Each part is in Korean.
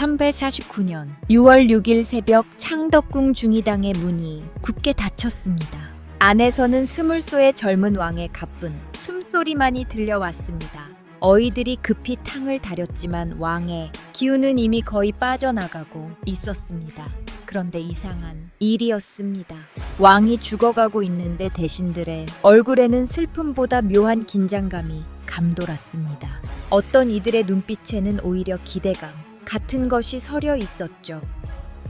1149년 6월 6일 새벽 창덕궁 중의당의 문이 굳게 닫혔습니다. 안에서는 스물소의 젊은 왕의 가쁜 숨소리만이 들려왔습니다. 어이들이 급히 탕을 다렸지만 왕의 기운은 이미 거의 빠져나가고 있었습니다. 그런데 이상한 일이었습니다. 왕이 죽어가고 있는데 대신들의 얼굴에는 슬픔보다 묘한 긴장감이 감돌았습니다. 어떤 이들의 눈빛에는 오히려 기대감 같은 것이 서려 있었죠.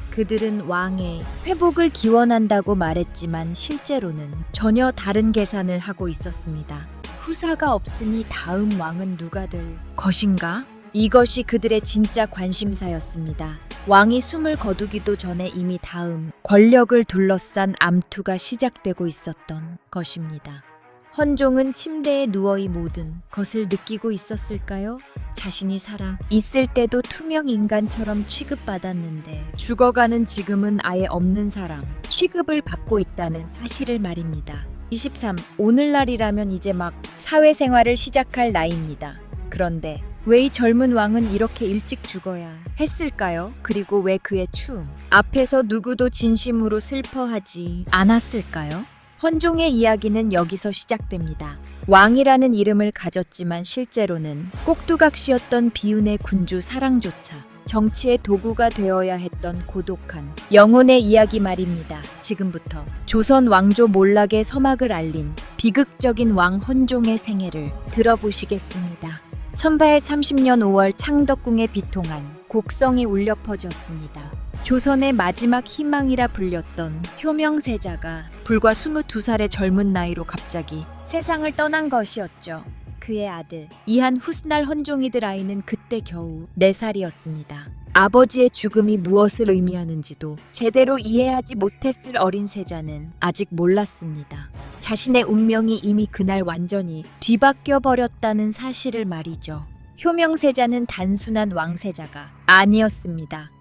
그들은 왕의 회복을 기원한다고 말했지만 실제로는 전혀 다른 계산을 하고 있었습니다. 후사가 없으니 다음 왕은 누가 될 것인가? 이것이 그들의 진짜 관심사였습니다. 왕이 숨을 거두기도 전에 이미 다음 권력을 둘러싼 암투가 시작되고 있었던 것입니다. 헌종은 침대에 누워 이 모든 것을 느끼고 있었을까요? 자신이 살아 있을 때도 투명 인간처럼 취급받았는데 죽어가는 지금은 아예 없는 사람 취급을 받고 있다는 사실을 말입니다. 23. 오늘날이라면 이제 막 사회생활을 시작할 나이입니다. 그런데 왜 이 젊은 왕은 이렇게 일찍 죽어야 했을까요? 그리고 왜 그의 추움 앞에서 누구도 진심으로 슬퍼하지 않았을까요? 헌종의 이야기는 여기서 시작됩니다. 왕이라는 이름을 가졌지만 실제로는 꼭두각시였던 비운의 군주 사랑조차 정치의 도구가 되어야 했던 고독한 영혼의 이야기 말입니다. 지금부터 조선 왕조 몰락의 서막을 알린 비극적인 왕 헌종의 생애를 들어보시겠습니다. 1830년 5월 창덕궁에 비통한 곡성이 울려 퍼졌습니다. 조선의 마지막 희망이라 불렸던 효명세자가 불과 22살의 젊은 나이로 갑자기 세상을 떠난 것이었죠. 그의 아들 이한 후스날 헌종이들 아이는 그때 겨우 4살이었습니다. 아버지의 죽음이 무엇을 의미하는지도 제대로 이해하지 못했을 어린 세자는 아직 몰랐습니다. 자신의 운명이 이미 그날 완전히 뒤바뀌어 버렸다는 사실을 말이죠. 효명세자는 단순한 왕세자가 아니었습니다.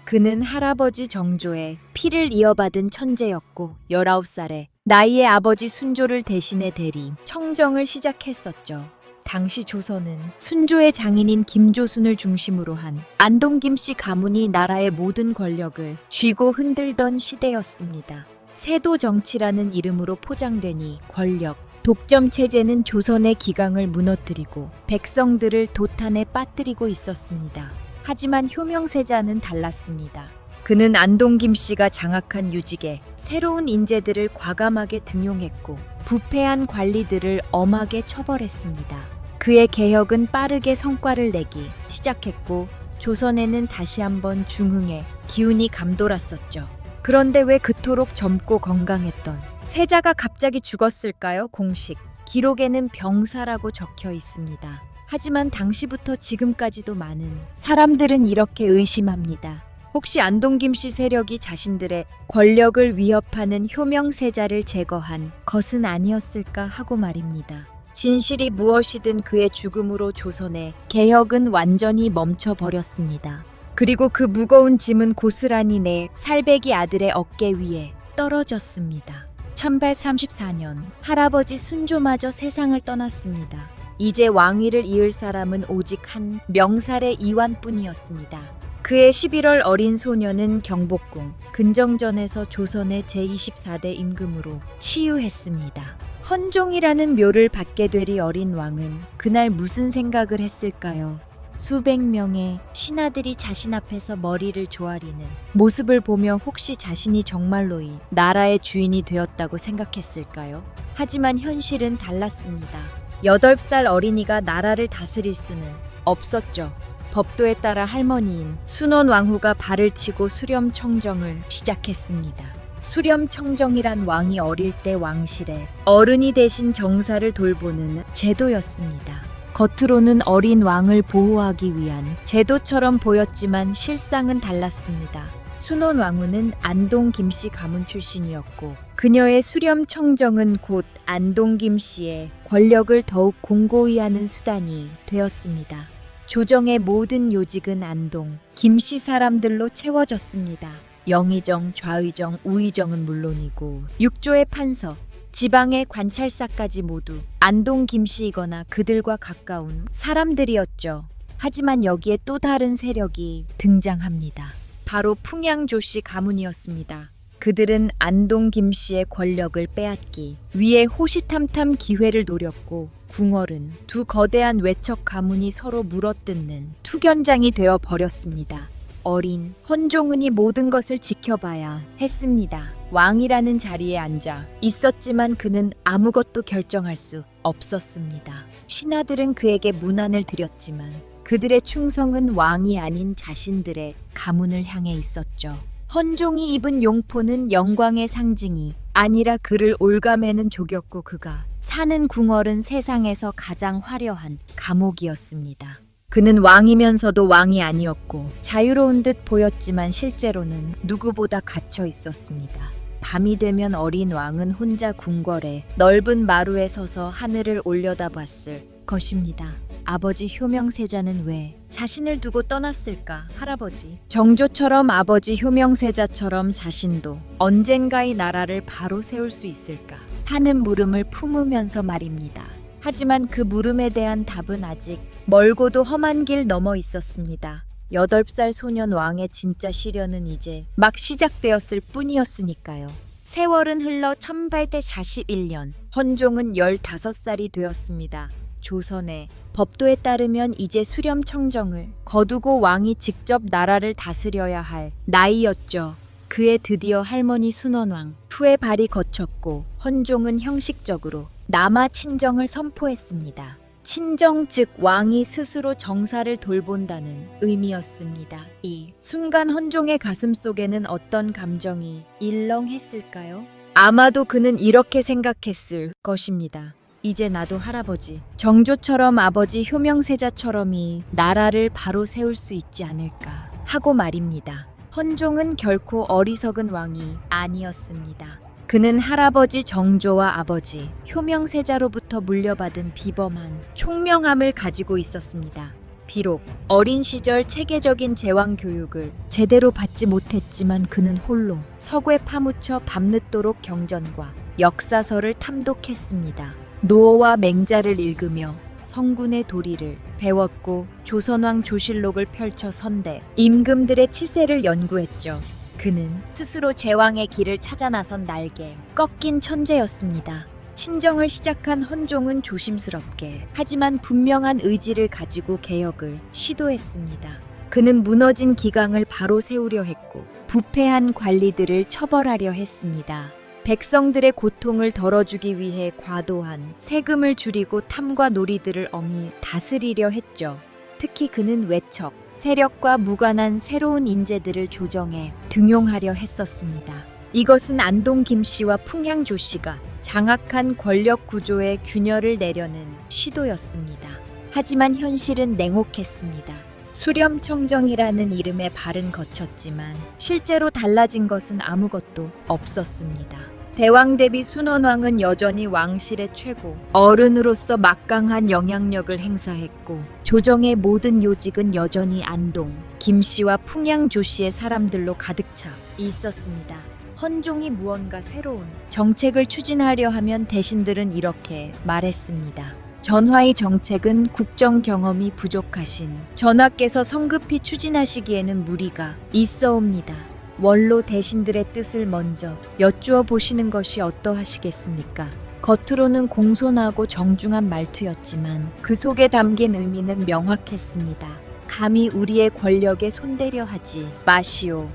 그는 할아버지 정조의 피를 이어받은 천재였고 19살에 나이의 아버지 순조를 대신해 대리 청정을 시작했었죠. 당시 조선은 순조의 장인인 김조순을 중심으로 한 안동 김씨 가문이 나라의 모든 권력을 쥐고 흔들던 시대였습니다. 세도 정치라는 이름으로 포장되니 권력, 독점 체제는 조선의 기강을 무너뜨리고 백성들을 도탄에 빠뜨리고 있었습니다. 하지만 효명세자는 달랐습니다. 그는 안동 김씨가 장악한 유직에 새로운 인재들을 과감하게 등용했고 부패한 관리들을 엄하게 처벌했습니다. 그의 개혁은 빠르게 성과를 내기 시작했고 조선에는 다시 한번 중흥의 기운이 감돌았었죠. 그런데 왜 그토록 젊고 건강했던 세자가 갑자기 죽었을까요? 공식 기록에는 병사라고 적혀 있습니다. 하지만 당시부터 지금까지도 많은 사람들은 이렇게 의심합니다. 혹시 안동 김씨 세력이 자신들의 권력을 위협하는 효명세자를 제거한 것은 아니었을까 하고 말입니다. 진실이 무엇이든 그의 죽음으로 조선의 개혁은 완전히 멈춰버렸습니다. 그리고 그 무거운 짐은 고스란히 내 살배기 아들의 어깨 위에 떨어졌습니다. 1834년 할아버지 순조마저 세상을 떠났습니다. 이제 왕위를 이을 사람은 오직 한 명살의 이완뿐이었습니다. 그의 11월 어린 소녀는 경복궁 근정전에서 조선의 제24대 임금으로 치유했습니다. 헌종이라는 묘를 받게 되리 어린 왕은 그날 무슨 생각을 했을까요? 수백 명의 신하들이 자신 앞에서 머리를 조아리는 모습을 보며 혹시 자신이 정말로 이 나라의 주인이 되었다고 생각했을까요? 하지만 현실은 달랐습니다. 8살 어린이가 나라를 다스릴 수는 없었죠. 법도에 따라 할머니인 순원왕후가 발을 치고 수렴청정을 시작했습니다. 수렴청정이란 왕이 어릴 때 왕실에 어른이 대신 정사를 돌보는 제도였습니다. 겉으로는 어린 왕을 보호하기 위한 제도처럼 보였지만 실상은 달랐습니다. 순원왕후는 안동 김씨 가문 출신이었고 그녀의 수렴청정은 곧 안동 김씨의 권력을 더욱 공고히 하는 수단이 되었습니다. 조정의 모든 요직은 안동 김씨 사람들로 채워졌습니다. 영의정, 좌의정, 우의정은 물론이고 육조의 판서, 지방의 관찰사까지 모두 안동 김씨이거나 그들과 가까운 사람들이었죠. 하지만 여기에 또 다른 세력이 등장합니다. 바로 풍양조씨 가문이었습니다. 그들은 안동 김씨의 권력을 빼앗기 위해 호시탐탐 기회를 노렸고 궁궐은 두 거대한 외척 가문이 서로 물어뜯는 투견장이 되어 버렸습니다. 어린 헌종은이 모든 것을 지켜봐야 했습니다. 왕이라는 자리에 앉아 있었지만 그는 아무것도 결정할 수 없었습니다. 신하들은 그에게 문안을 드렸지만 그들의 충성은 왕이 아닌 자신들의 가문을 향해 있었죠. 헌종이 입은 용포는 영광의 상징이 아니라 그를 올가매는 족이었고 그가 사는 궁궐은 세상에서 가장 화려한 감옥이었습니다. 그는 왕이면서도 왕이 아니었고 자유로운 듯 보였지만 실제로는 누구보다 갇혀 있었습니다. 밤이 되면 어린 왕은 혼자 궁궐의 넓은 마루에 서서 하늘을 올려다봤을 것입니다. 아버지 효명세자는 왜 자신을 두고 떠났을까? 할아버지 정조처럼 아버지 효명세자처럼 자신도 언젠가 이 나라를 바로 세울 수 있을까? 하는 물음을 품으면서 말입니다. 하지만 그 물음에 대한 답은 아직 멀고도 험한 길 넘어 있었습니다. 8살 소년 왕의 진짜 시련은 이제 막 시작되었을 뿐이었으니까요. 세월은 흘러 1841년 헌종은 15살이 되었습니다. 조선의 법도에 따르면 이제 수렴청정을 거두고 왕이 직접 나라를 다스려야 할 나이였죠. 그의 드디어 할머니 순원왕 후의 발이 거쳤고 헌종은 형식적으로 남아 친정을 선포했습니다. 친정 즉 왕이 스스로 정사를 돌본다는 의미였습니다. 이 순간 헌종의 가슴속에는 어떤 감정이 일렁했을까요? 아마도 그는 이렇게 생각했을 것입니다. 이제 나도 할아버지 정조처럼 아버지 효명세자처럼이 나라를 바로 세울 수 있지 않을까 하고 말입니다. 헌종은 결코 어리석은 왕이 아니었습니다. 그는 할아버지 정조와 아버지 효명세자로부터 물려받은 비범한 총명함을 가지고 있었습니다. 비록 어린 시절 체계적인 제왕 교육을 제대로 받지 못했지만 그는 홀로 서구에 파묻혀 밤늦도록 경전과 역사서를 탐독했습니다. 노어와 맹자를 읽으며 성군의 도리를 배웠고 조선왕 조실록을 펼쳐 선대, 임금들의 치세를 연구했죠. 그는 스스로 제왕의 길을 찾아 나선 날개 꺾인 천재였습니다. 친정을 시작한 헌종은 조심스럽게 하지만 분명한 의지를 가지고 개혁을 시도했습니다. 그는 무너진 기강을 바로 세우려 했고 부패한 관리들을 처벌하려 했습니다. 백성들의 고통을 덜어주기 위해 과도한 세금을 줄이고 탐과 놀이들을 엄히 다스리려 했죠. 특히 그는 외척, 세력과 무관한 새로운 인재들을 조정해 등용하려 했었습니다. 이것은 안동 김씨와 풍양조 씨가 장악한 권력 구조에 균열을 내려는 시도였습니다. 하지만 현실은 냉혹했습니다. 수렴청정이라는 이름의 발은 거쳤지만 실제로 달라진 것은 아무것도 없었습니다. 대왕 대비 순원왕은 여전히 왕실의 최고 어른으로서 막강한 영향력을 행사했고 조정의 모든 요직은 여전히 안동, 김씨와 풍양조씨의 사람들로 가득 차 있었습니다. 헌종이 무언가 새로운 정책을 추진하려 하면 대신들은 이렇게 말했습니다. 전하의 정책은 국정 경험이 부족하신 전하께서 성급히 추진하시기에는 무리가 있어옵니다. 원로 대신들의 뜻을 먼저 여쭈어 보시는 것이 어떠하시겠습니까? 겉으로는 공손하고 정중한 말투였지만 그 속에 담긴 의미는 명확했습니다. 감히 우리의 권력에 손대려 하지 마시오.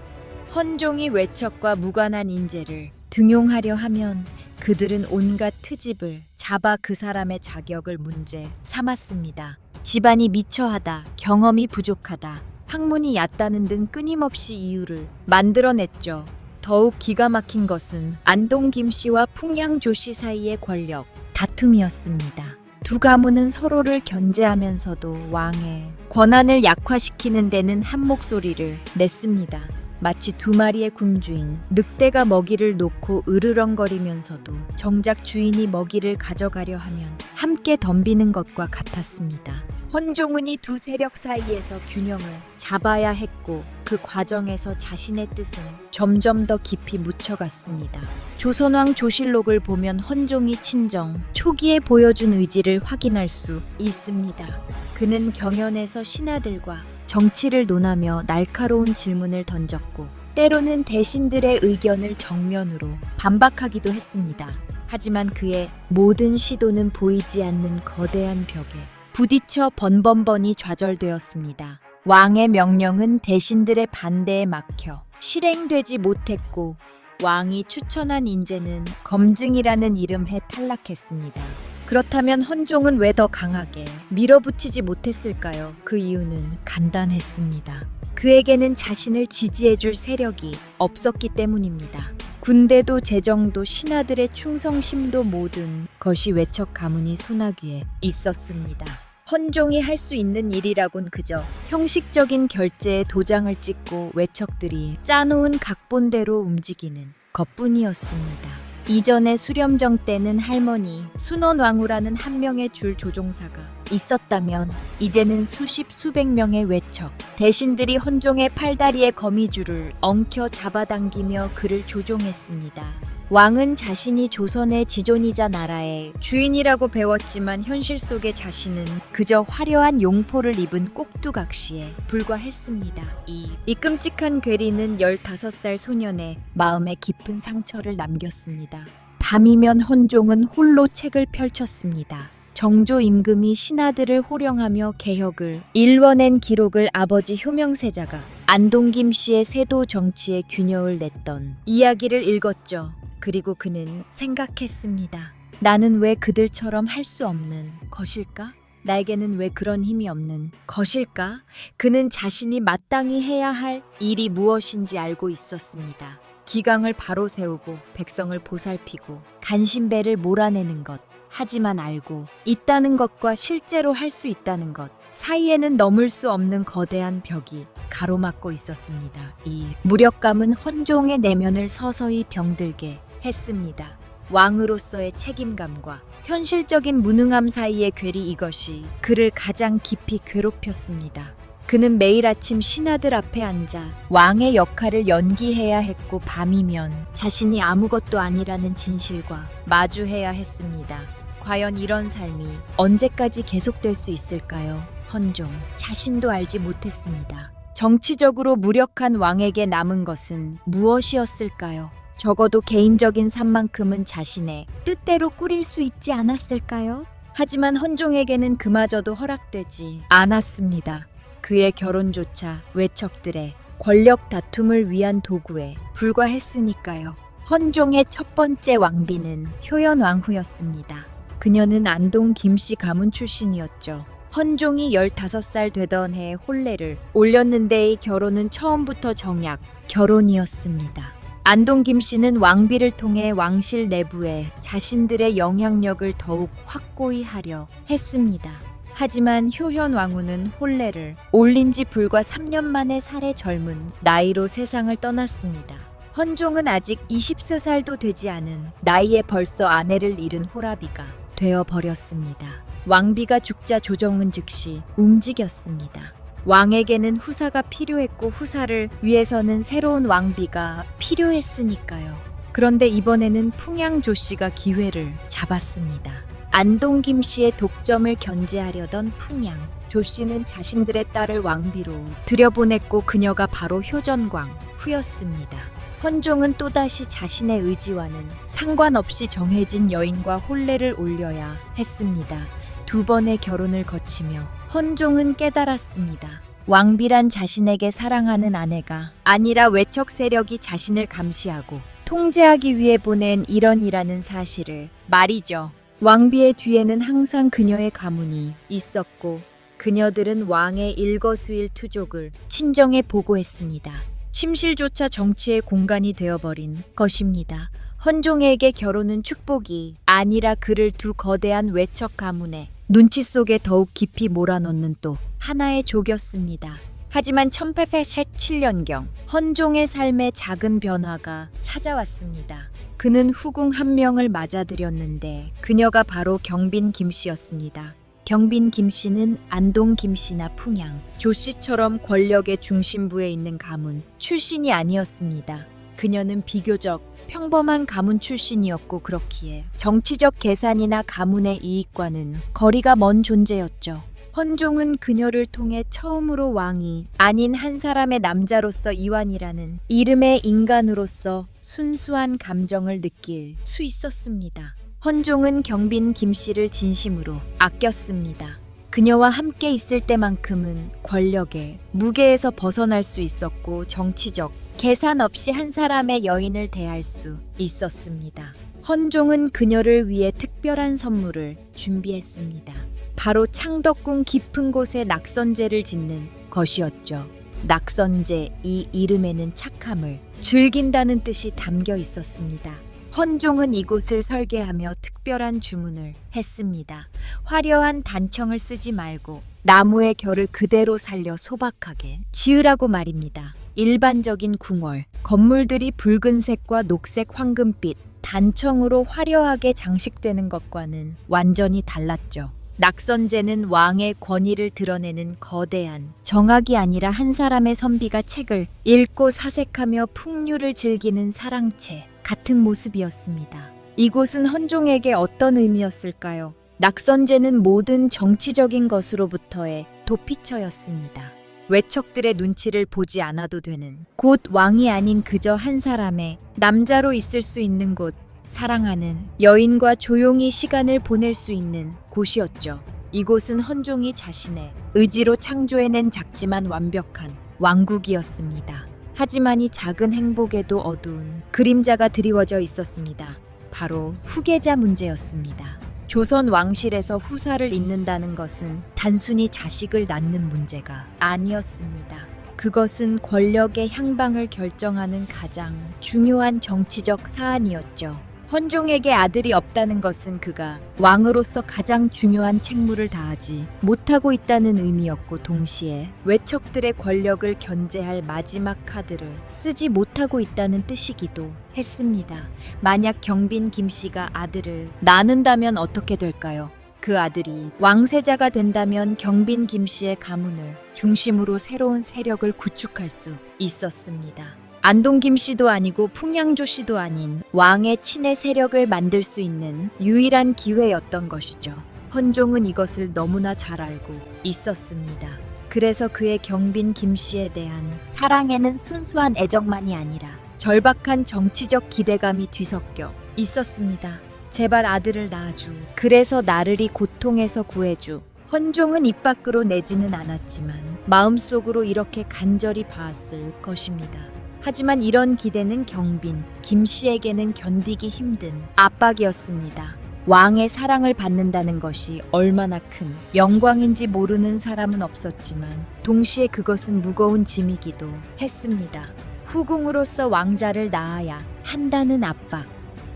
헌종이 외척과 무관한 인재를 등용하려 하면 그들은 온갖 트집을 잡아 그 사람의 자격을 문제 삼았습니다. 집안이 미처하다, 경험이 부족하다, 학문이 얕다는 등 끊임없이 이유를 만들어냈죠. 더욱 기가 막힌 것은 안동 김씨와 풍양조 씨 사이의 권력 다툼이었습니다. 두 가문은 서로를 견제하면서도 왕의 권한을 약화시키는 데는 한 목소리를 냈습니다. 마치 두 마리의 군주인 늑대가 먹이를 놓고 으르렁거리면서도 정작 주인이 먹이를 가져가려 하면 함께 덤비는 것과 같았습니다. 헌종은이 두 세력 사이에서 균형을 잡아야 했고 그 과정에서 자신의 뜻은 점점 더 깊이 묻혀갔습니다. 조선왕 조실록을 보면 헌종이 친정 초기에 보여준 의지를 확인할 수 있습니다. 그는 경연에서 신하들과 정치를 논하며 날카로운 질문을 던졌고 때로는 대신들의 의견을 정면으로 반박하기도 했습니다. 하지만 그의 모든 시도는 보이지 않는 거대한 벽에 부딪혀 번번번이 좌절되었습니다. 왕의 명령은 대신들의 반대에 막혀 실행되지 못했고 왕이 추천한 인재는 검증이라는 이름에 탈락했습니다. 그렇다면 헌종은 왜 더 강하게 밀어붙이지 못했을까요? 그 이유는 간단했습니다. 그에게는 자신을 지지해줄 세력이 없었기 때문입니다. 군대도 재정도 신하들의 충성심도 모든 것이 외척 가문이 손아귀에 있었습니다. 헌종이 할 수 있는 일이라곤 그저 형식적인 결제에 도장을 찍고 외척들이 짜놓은 각본대로 움직이는 것뿐이었습니다. 이전의 수렴정 때는 할머니 순원왕후라는 한 명의 줄 조종사가 있었다면 이제는 수십 수백 명의 외척 대신들이 헌종의 팔다리에 거미줄을 엉켜 잡아당기며 그를 조종했습니다. 왕은 자신이 조선의 지존이자 나라의 주인이라고 배웠지만 현실 속의 자신은 그저 화려한 용포를 입은 꼭두각시에 불과했습니다. 이 끔찍한 괴리는 15살 소년의 마음에 깊은 상처를 남겼습니다. 밤이면 헌종은 홀로 책을 펼쳤습니다. 정조 임금이 신하들을 호령하며 개혁을 일궈낸 기록을 아버지 효명세자가 안동김 씨의 세도 정치에 균형을 냈던 이야기를 읽었죠. 그리고 그는 생각했습니다. 나는 왜 그들처럼 할 수 없는 것일까? 나에게는 왜 그런 힘이 없는 것일까? 그는 자신이 마땅히 해야 할 일이 무엇인지 알고 있었습니다. 기강을 바로 세우고 백성을 보살피고 간신배를 몰아내는 것. 하지만 알고 있다는 것과 실제로 할 수 있다는 것 사이에는 넘을 수 없는 거대한 벽이 가로막고 있었습니다. 이 무력감은 헌종의 내면을 서서히 병들게 했습니다. 왕으로서의 책임감과 현실적인 무능함 사이의 괴리 이것이 그를 가장 깊이 괴롭혔습니다. 그는 매일 아침 신하들 앞에 앉아 왕의 역할을 연기해야 했고 밤이면 자신이 아무것도 아니라는 진실과 마주해야 했습니다. 과연 이런 삶이 언제까지 계속될 수 있을까요? 헌종 자신도 알지 못했습니다. 정치적으로 무력한 왕에게 남은 것은 무엇이었을까요? 적어도 개인적인 삶만큼은 자신의 뜻대로 꾸릴 수 있지 않았을까요? 하지만 헌종에게는 그마저도 허락되지 않았습니다. 그의 결혼조차 외척들의 권력 다툼을 위한 도구에 불과했으니까요. 헌종의 첫 번째 왕비는 효연왕후였습니다. 그녀는 안동 김씨 가문 출신이었죠. 헌종이 15살 되던 해에 혼례를 올렸는데 이 결혼은 처음부터 정약 결혼이었습니다. 안동 김씨는 왕비를 통해 왕실 내부에 자신들의 영향력을 더욱 확고히 하려 했습니다. 하지만 효현 왕후는 혼례를 올린 지 불과 3년 만에 살해 젊은 나이로 세상을 떠났습니다. 헌종은 아직 23살도 되지 않은 나이에 벌써 아내를 잃은 호라비가 되어버렸습니다. 왕비가 죽자 조정은 즉시 움직였습니다. 왕에게는 후사가 필요했고 후사를 위해서는 새로운 왕비가 필요했으니까요. 그런데 이번에는 풍양 조씨가 기회를 잡았습니다. 안동 김씨의 독점을 견제하려던 풍양 조씨는 자신들의 딸을 왕비로 들여보냈고 그녀가 바로 효전광 후였습니다. 헌종은 또다시 자신의 의지와는 상관없이 정해진 여인과 혼례를 올려야 했습니다. 2번의 결혼을 거치며 헌종은 깨달았습니다. 왕비란 자신에게 사랑하는 아내가 아니라 외척 세력이 자신을 감시하고 통제하기 위해 보낸 일원이라는 사실을 말이죠. 왕비의 뒤에는 항상 그녀의 가문이 있었고 그녀들은 왕의 일거수일투족을 친정에 보고했습니다. 침실조차 정치의 공간이 되어버린 것입니다. 헌종에게 결혼은 축복이 아니라 그를 두 거대한 외척 가문의 눈치 속에 더욱 깊이 몰아넣는 또 하나의 족이었습니다. 하지만 1847년경 헌종의 삶에 작은 변화가 찾아왔습니다. 그는 후궁 한 명을 맞아들였는데 그녀가 바로 경빈 김씨였습니다. 경빈 김씨는 안동 김씨나 풍양, 조씨처럼 권력의 중심부에 있는 가문 출신이 아니었습니다. 그녀는 비교적 평범한 가문 출신이었고 그렇기에 정치적 계산이나 가문의 이익과는 거리가 먼 존재였죠. 헌종은 그녀를 통해 처음으로 왕이 아닌 한 사람의 남자로서 이완이라는 이름의 인간으로서 순수한 감정을 느낄 수 있었습니다. 헌종은 경빈 김씨를 진심으로 아꼈습니다. 그녀와 함께 있을 때만큼은 권력의 무게에서 벗어날 수 있었고 정치적 계산 없이 한 사람의 여인을 대할 수 있었습니다. 헌종은 그녀를 위해 특별한 선물을 준비했습니다. 바로 창덕궁 깊은 곳에 낙선제를 짓는 것이었죠. 낙선제, 이 이름에는 착함을 즐긴다는 뜻이 담겨 있었습니다. 헌종은 이곳을 설계하며 특별한 주문을 했습니다. 화려한 단청을 쓰지 말고 나무의 결을 그대로 살려 소박하게 지으라고 말입니다. 일반적인 궁궐, 건물들이 붉은색과 녹색 황금빛, 단청으로 화려하게 장식되는 것과는 완전히 달랐죠. 낙선제는 왕의 권위를 드러내는 거대한 정악이 아니라 한 사람의 선비가 책을 읽고 사색하며 풍류를 즐기는 사랑채 같은 모습이었습니다. 이곳은 헌종에게 어떤 의미였을까요? 낙선제는 모든 정치적인 것으로부터의 도피처였습니다. 외척들의 눈치를 보지 않아도 되는 곧 왕이 아닌 그저 한 사람의 남자로 있을 수 있는 곳, 사랑하는 여인과 조용히 시간을 보낼 수 있는 곳이었죠. 이곳은 헌종이 자신의 의지로 창조해낸 작지만 완벽한 왕국이었습니다. 하지만 이 작은 행복에도 어두운 그림자가 드리워져 있었습니다. 바로 후계자 문제였습니다. 조선 왕실에서 후사를 잇는다는 것은 단순히 자식을 낳는 문제가 아니었습니다. 그것은 권력의 향방을 결정하는 가장 중요한 정치적 사안이었죠. 헌종에게 아들이 없다는 것은 그가 왕으로서 가장 중요한 책무를 다하지 못하고 있다는 의미였고 동시에 외척들의 권력을 견제할 마지막 카드를 쓰지 못하고 있다는 뜻이기도 했습니다. 만약 경빈 김씨가 아들을 낳는다면 어떻게 될까요? 그 아들이 왕세자가 된다면 경빈 김씨의 가문을 중심으로 새로운 세력을 구축할 수 있었습니다. 안동 김씨도 아니고 풍양조 씨도 아닌 왕의 친의 세력을 만들 수 있는 유일한 기회였던 것이죠. 헌종은 이것을 너무나 잘 알고 있었습니다. 그래서 그의 경빈 김씨에 대한 사랑에는 순수한 애정만이 아니라 절박한 정치적 기대감이 뒤섞여 있었습니다. 제발 아들을 낳아주. 그래서 나를 이 고통에서 구해주. 헌종은 입 밖으로 내지는 않았지만 마음속으로 이렇게 간절히 바았을 것입니다. 하지만 이런 기대는 경빈, 김씨에게는 견디기 힘든 압박이었습니다. 왕의 사랑을 받는다는 것이 얼마나 큰 영광인지 모르는 사람은 없었지만 동시에 그것은 무거운 짐이기도 했습니다. 후궁으로서 왕자를 낳아야 한다는 압박,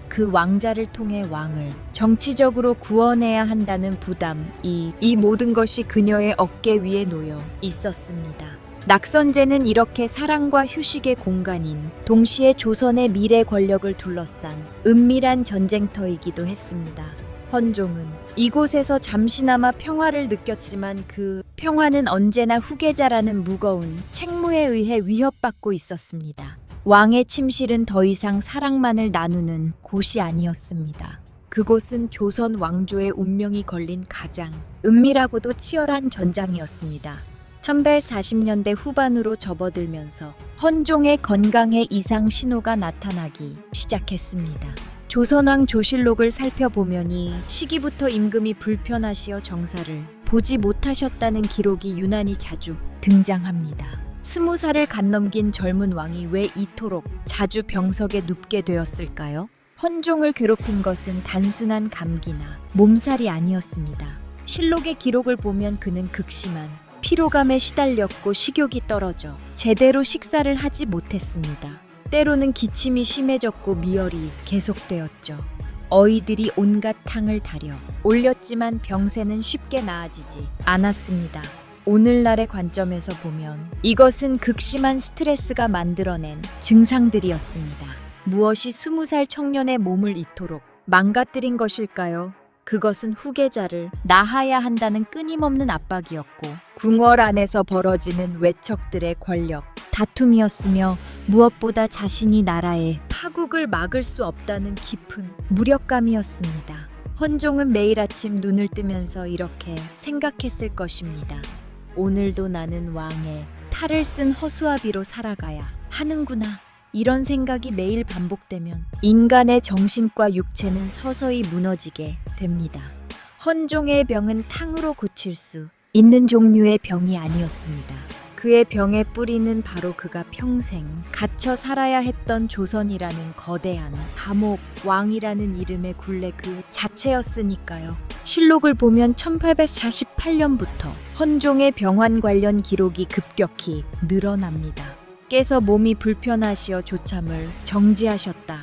그 왕자를 통해 왕을 정치적으로 구원해야 한다는 부담, 이 모든 것이 그녀의 어깨 위에 놓여 있었습니다. 낙선제는 이렇게 사랑과 휴식의 공간인 동시에 조선의 미래 권력을 둘러싼 은밀한 전쟁터이기도 했습니다. 헌종은 이곳에서 잠시나마 평화를 느꼈지만 그 평화는 언제나 후계자라는 무거운 책무에 의해 위협받고 있었습니다. 왕의 침실은 더 이상 사랑만을 나누는 곳이 아니었습니다. 그곳은 조선 왕조의 운명이 걸린 가장 은밀하고도 치열한 전장이었습니다. 1140년대 후반으로 접어들면서 헌종의 건강에 이상 신호가 나타나기 시작했습니다. 조선왕 조실록을 살펴보면 이 시기부터 임금이 불편하시어 정사를 보지 못하셨다는 기록이 유난히 자주 등장합니다. 20살을 간넘긴 젊은 왕이 왜 이토록 자주 병석에 눕게 되었을까요? 헌종을 괴롭힌 것은 단순한 감기나 몸살이 아니었습니다. 실록의 기록을 보면 그는 극심한 피로감에 시달렸고 식욕이 떨어져 제대로 식사를 하지 못했습니다. 때로는 기침이 심해졌고 미열이 계속되었죠. 어이들이 온갖 탕을 다려 올렸지만 병세는 쉽게 나아지지 않았습니다. 오늘날의 관점에서 보면 이것은 극심한 스트레스가 만들어낸 증상들이었습니다. 무엇이 20살 청년의 몸을 이토록 망가뜨린 것일까요? 그것은 후계자를 낳아야 한다는 끊임없는 압박이었고 궁궐 안에서 벌어지는 외척들의 권력, 다툼이었으며 무엇보다 자신이 나라의 파국을 막을 수 없다는 깊은 무력감이었습니다. 헌종은 매일 아침 눈을 뜨면서 이렇게 생각했을 것입니다. 오늘도 나는 왕의 탈을 쓴 허수아비로 살아가야 하는구나. 이런 생각이 매일 반복되면 인간의 정신과 육체는 서서히 무너지게 됩니다. 헌종의 병은 탕으로 고칠 수 있는 종류의 병이 아니었습니다. 그의 병의 뿌리는 바로 그가 평생 갇혀 살아야 했던 조선이라는 거대한 감옥, 왕이라는 이름의 굴레 그 자체였으니까요. 실록을 보면 1848년부터 헌종의 병환 관련 기록이 급격히 늘어납니다. 께서 몸이 불편하시어 조참을 정지하셨다.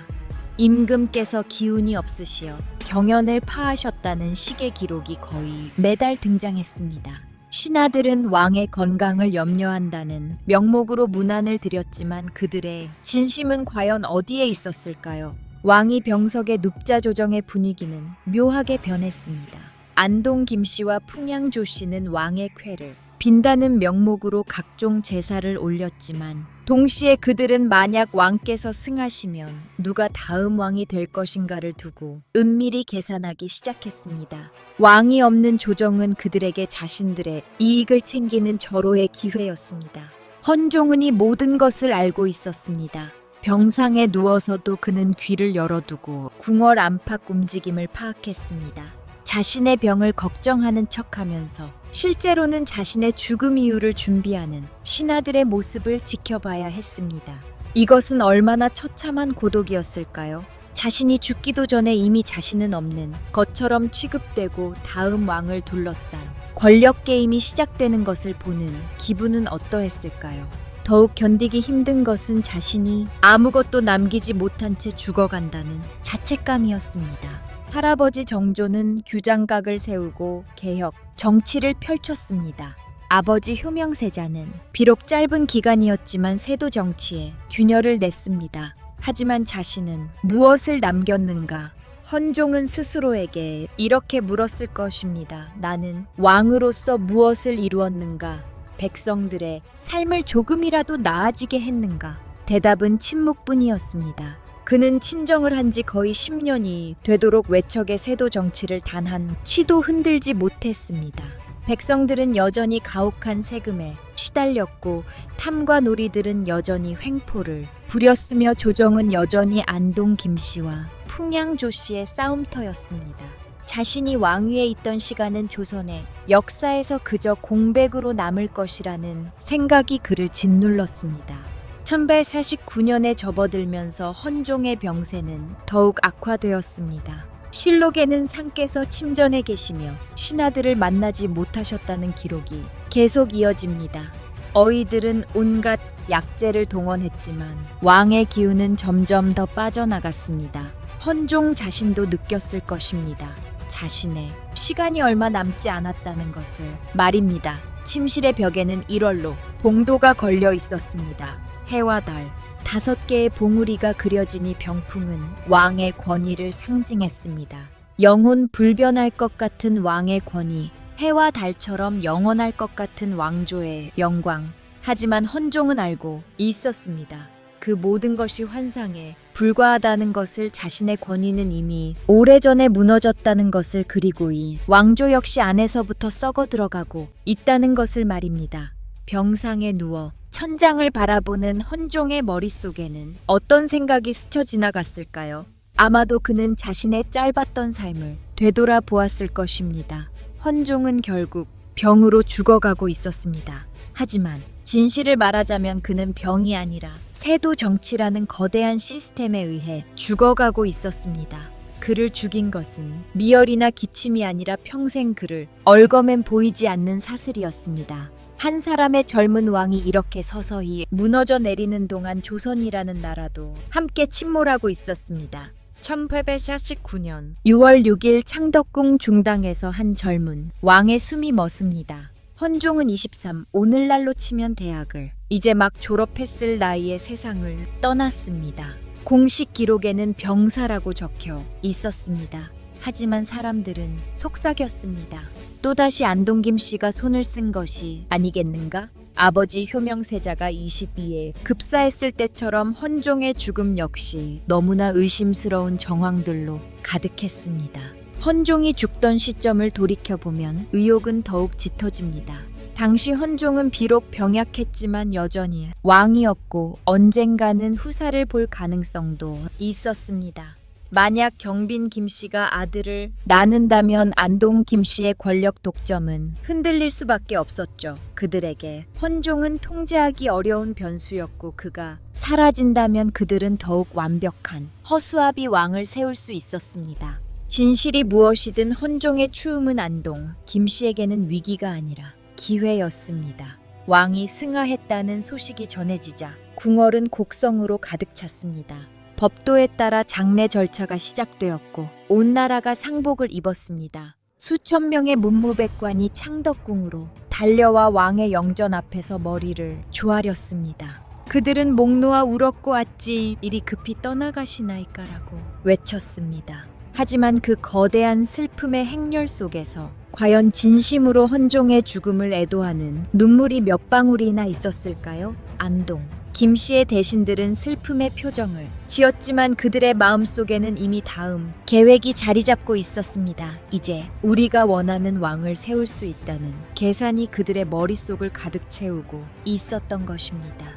임금께서 기운이 없으시어 경연을 파하셨다는 식의 기록이 거의 매달 등장했습니다. 신하들은 왕의 건강을 염려한다는 명목으로 문안을 드렸지만 그들의 진심은 과연 어디에 있었을까요? 왕이 병석의 눕자 조정의 분위기는 묘하게 변했습니다. 안동 김씨와 풍양조 씨는 왕의 쾌를 빈다는 명목으로 각종 제사를 올렸지만 동시에 그들은 만약 왕께서 승하시면 누가 다음 왕이 될 것인가를 두고 은밀히 계산하기 시작했습니다. 왕이 없는 조정은 그들에게 자신들의 이익을 챙기는 절호의 기회였습니다. 헌종은 이 모든 것을 알고 있었습니다. 병상에 누워서도 그는 귀를 열어두고 궁궐 안팎 움직임을 파악했습니다. 자신의 병을 걱정하는 척하면서 실제로는 자신의 죽음 이유를 준비하는 신하들의 모습을 지켜봐야 했습니다. 이것은 얼마나 처참한 고독이었을까요? 자신이 죽기도 전에 이미 자신은 없는 것처럼 취급되고 다음 왕을 둘러싼 권력 게임이 시작되는 것을 보는 기분은 어떠했을까요? 더욱 견디기 힘든 것은 자신이 아무것도 남기지 못한 채 죽어간다는 자책감이었습니다. 할아버지 정조는 규장각을 세우고 개혁, 정치를 펼쳤습니다. 아버지 효명세자는 비록 짧은 기간이었지만 세도 정치에 균열을 냈습니다. 하지만 자신은 무엇을 남겼는가? 헌종은 스스로에게 이렇게 물었을 것입니다. 나는 왕으로서 무엇을 이루었는가? 백성들의 삶을 조금이라도 나아지게 했는가? 대답은 침묵뿐이었습니다. 그는 친정을 한 지 거의 10년이 되도록 외척의 세도 정치를 단 한 치도 흔들지 못했습니다. 백성들은 여전히 가혹한 세금에 시달렸고 탐과 놀이들은 여전히 횡포를 부렸으며 조정은 여전히 안동 김씨와 풍양조 씨의 싸움터였습니다. 자신이 왕위에 있던 시간은 조선의 역사에서 그저 공백으로 남을 것이라는 생각이 그를 짓눌렀습니다. 1849년에 접어들면서 헌종의 병세는 더욱 악화되었습니다. 실록에는 상께서 침전에 계시며 신하들을 만나지 못하셨다는 기록이 계속 이어집니다. 어이들은 온갖 약재를 동원했지만 왕의 기운은 점점 더 빠져나갔습니다. 헌종 자신도 느꼈을 것입니다. 자신의 시간이 얼마 남지 않았다는 것을 말입니다. 침실의 벽에는 일월로 봉도가 걸려 있었습니다. 해와 달, 5개의 봉우리가 그려진 이 병풍은 왕의 권위를 상징했습니다. 영혼 불변할 것 같은 왕의 권위, 해와 달처럼 영원할 것 같은 왕조의 영광. 하지만 헌종은 알고 있었습니다. 그 모든 것이 환상에 불과하다는 것을, 자신의 권위는 이미 오래전에 무너졌다는 것을, 그리고 이 왕조 역시 안에서부터 썩어 들어가고 있다는 것을 말입니다. 병상에 누워 천장을 바라보는 헌종의 머릿속에는 어떤 생각이 스쳐 지나갔을까요? 아마도 그는 자신의 짧았던 삶을 되돌아 보았을 것입니다. 헌종은 결국 병으로 죽어가고 있었습니다. 하지만 진실을 말하자면 그는 병이 아니라 세도 정치라는 거대한 시스템에 의해 죽어가고 있었습니다. 그를 죽인 것은 미열이나 기침이 아니라 평생 그를 얽어맨 보이지 않는 사슬이었습니다. 한 사람의 젊은 왕이 이렇게 서서히 무너져 내리는 동안 조선이라는 나라도 함께 침몰하고 있었습니다. 1849년 6월 6일 창덕궁 중당에서 한 젊은 왕의 숨이 멎습니다. 헌종은 23, 오늘날로 치면 대학을 이제 막 졸업했을 나이에 세상을 떠났습니다. 공식 기록에는 병사라고 적혀 있었습니다. 하지만 사람들은 속삭였습니다. 또다시 안동김 씨가 손을 쓴 것이 아니겠는가? 아버지 효명세자가 22에 급사했을 때처럼 헌종의 죽음 역시 너무나 의심스러운 정황들로 가득했습니다. 헌종이 죽던 시점을 돌이켜보면 의혹은 더욱 짙어집니다. 당시 헌종은 비록 병약했지만 여전히 왕이었고 언젠가는 후사를 볼 가능성도 있었습니다. 만약 경빈 김 씨가 아들을 낳는다면 안동 김 씨의 권력 독점은 흔들릴 수밖에 없었죠. 그들에게 헌종은 통제하기 어려운 변수였고 그가 사라진다면 그들은 더욱 완벽한 허수아비 왕을 세울 수 있었습니다. 진실이 무엇이든 헌종의 추움은 안동 김 씨에게는 위기가 아니라 기회였습니다. 왕이 승하했다는 소식이 전해지자 궁궐은 곡성으로 가득 찼습니다. 법도에 따라 장례 절차가 시작되었고 온 나라가 상복을 입었습니다. 수천 명의 문무백관이 창덕궁으로 달려와 왕의 영전 앞에서 머리를 조아렸습니다. 그들은 목 놓아 울었고 아찌 이리 급히 떠나가시나이까라고 외쳤습니다. 하지만 그 거대한 슬픔의 행렬 속에서 과연 진심으로 헌종의 죽음을 애도하는 눈물이 몇 방울이나 있었을까요? 안동 김 씨의 대신들은 슬픔의 표정을 지었지만 그들의 마음속에는 이미 다음 계획이 자리 잡고 있었습니다. 이제 우리가 원하는 왕을 세울 수 있다는 계산이 그들의 머릿속을 가득 채우고 있었던 것입니다.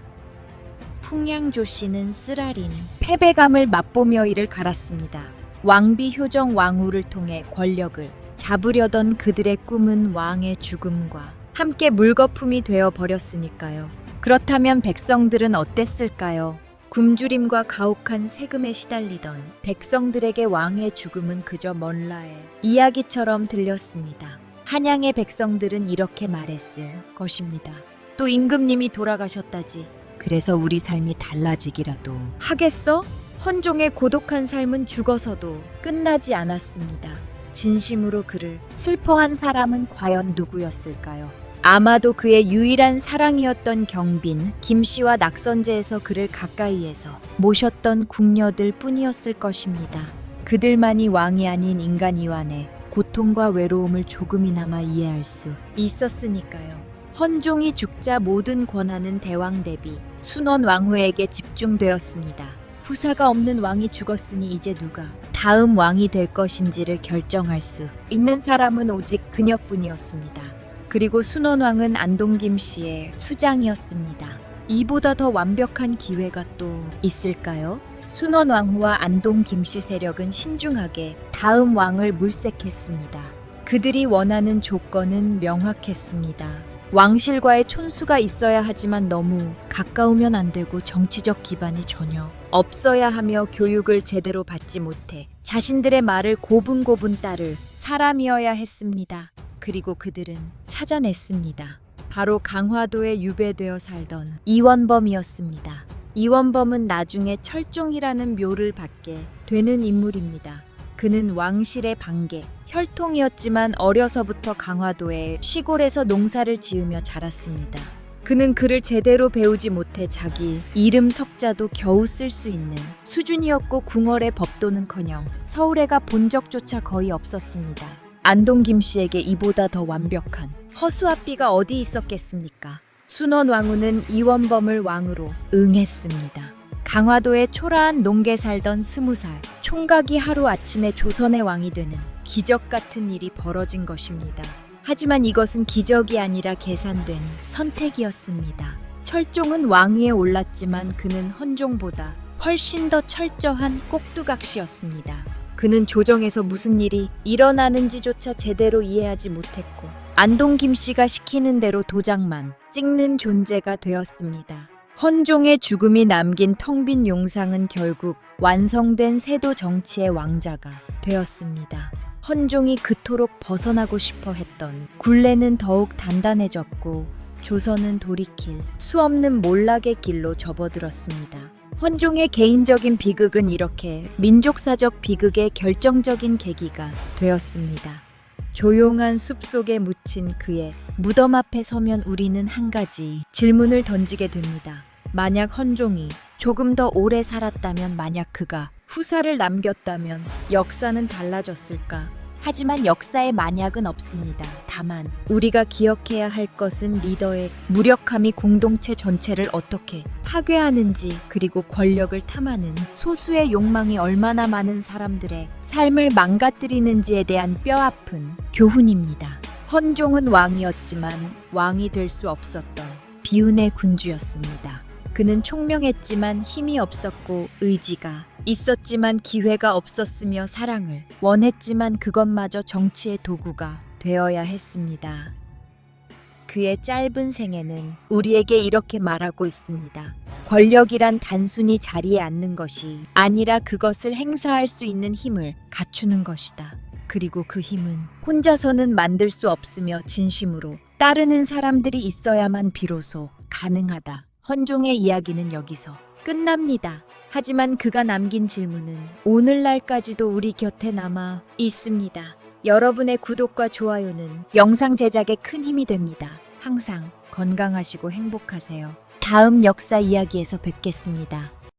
풍양조 씨는 쓰라린 패배감을 맛보며 이를 갈았습니다. 왕비 효정 왕후를 통해 권력을 잡으려던 그들의 꿈은 왕의 죽음과 함께 물거품이 되어 버렸으니까요. 그렇다면 백성들은 어땠을까요? 굶주림과 가혹한 세금에 시달리던 백성들에게 왕의 죽음은 그저 먼라의 이야기처럼 들렸습니다. 한양의 백성들은 이렇게 말했을 것입니다. 또 임금님이 돌아가셨다지. 그래서 우리 삶이 달라지기라도 하겠어? 헌종의 고독한 삶은 죽어서도 끝나지 않았습니다. 진심으로 그를 슬퍼한 사람은 과연 누구였을까요? 아마도 그의 유일한 사랑이었던 경빈, 김씨와 낙선제에서 그를 가까이에서 모셨던 궁녀들 뿐이었을 것입니다. 그들만이 왕이 아닌 인간 이완의 고통과 외로움을 조금이나마 이해할 수 있었으니까요. 헌종이 죽자 모든 권한은 대왕 대비 순원 왕후에게 집중되었습니다. 후사가 없는 왕이 죽었으니 이제 누가 다음 왕이 될 것인지를 결정할 수 있는 사람은 오직 그녀뿐이었습니다. 그리고 순원왕은 안동 김 씨의 수장이었습니다. 이보다 더 완벽한 기회가 또 있을까요? 순원왕후와 안동 김 씨 세력은 신중하게 다음 왕을 물색했습니다. 그들이 원하는 조건은 명확했습니다. 왕실과의 촌수가 있어야 하지만 너무 가까우면 안 되고 정치적 기반이 전혀 없어야 하며 교육을 제대로 받지 못해 자신들의 말을 고분고분 따를 사람이어야 했습니다. 그리고 그들은 찾아냈습니다. 바로 강화도에 유배되어 살던 이원범이었습니다. 이원범은 나중에 철종이라는 묘를 받게 되는 인물입니다. 그는 왕실의 반계, 혈통이었지만 어려서부터 강화도의 시골에서 농사를 지으며 자랐습니다. 그는 글을 제대로 배우지 못해 자기 이름 석자도 겨우 쓸 수 있는 수준이었고 궁궐의 법도는커녕 서울에 가 본 적조차 거의 없었습니다. 안동 김 씨에게 이보다 더 완벽한 허수아비가 어디 있었겠습니까? 순원 왕후는 이원범을 왕으로 응했습니다. 강화도에 초라한 농계 살던 20살 총각이 하루아침에 조선의 왕이 되는 기적 같은 일이 벌어진 것입니다. 하지만 이것은 기적이 아니라 계산된 선택이었습니다. 철종은 왕위에 올랐지만 그는 헌종보다 훨씬 더 철저한 꼭두각시였습니다. 그는 조정에서 무슨 일이 일어나는지조차 제대로 이해하지 못했고 안동 김 씨가 시키는 대로 도장만 찍는 존재가 되었습니다. 헌종의 죽음이 남긴 텅 빈 용상은 결국 완성된 세도 정치의 왕자가 되었습니다. 헌종이 그토록 벗어나고 싶어 했던 굴레는 더욱 단단해졌고 조선은 돌이킬 수 없는 몰락의 길로 접어들었습니다. 헌종의 개인적인 비극은 이렇게 민족사적 비극의 결정적인 계기가 되었습니다. 조용한 숲속에 묻힌 그의 무덤 앞에 서면 우리는 한 가지 질문을 던지게 됩니다. 만약 헌종이 조금 더 오래 살았다면, 만약 그가 후사를 남겼다면 역사는 달라졌을까? 하지만 역사에 만약은 없습니다. 다만 우리가 기억해야 할 것은 리더의 무력함이 공동체 전체를 어떻게 파괴하는지, 그리고 권력을 탐하는 소수의 욕망이 얼마나 많은 사람들의 삶을 망가뜨리는지에 대한 뼈아픈 교훈입니다. 헌종은 왕이었지만 왕이 될 수 없었던 비운의 군주였습니다. 그는 총명했지만 힘이 없었고, 의지가 있었지만 기회가 없었으며, 사랑을 원했지만 그것마저 정치의 도구가 되어야 했습니다. 그의 짧은 생애는 우리에게 이렇게 말하고 있습니다. 권력이란 단순히 자리에 앉는 것이 아니라 그것을 행사할 수 있는 힘을 갖추는 것이다. 그리고 그 힘은 혼자서는 만들 수 없으며 진심으로 따르는 사람들이 있어야만 비로소 가능하다. 헌종의 이야기는 여기서 끝납니다. 하지만 그가 남긴 질문은 오늘날까지도 우리 곁에 남아 있습니다. 여러분의 구독과 좋아요는 영상 제작에 큰 힘이 됩니다. 항상 건강하시고 행복하세요. 다음 역사 이야기에서 뵙겠습니다.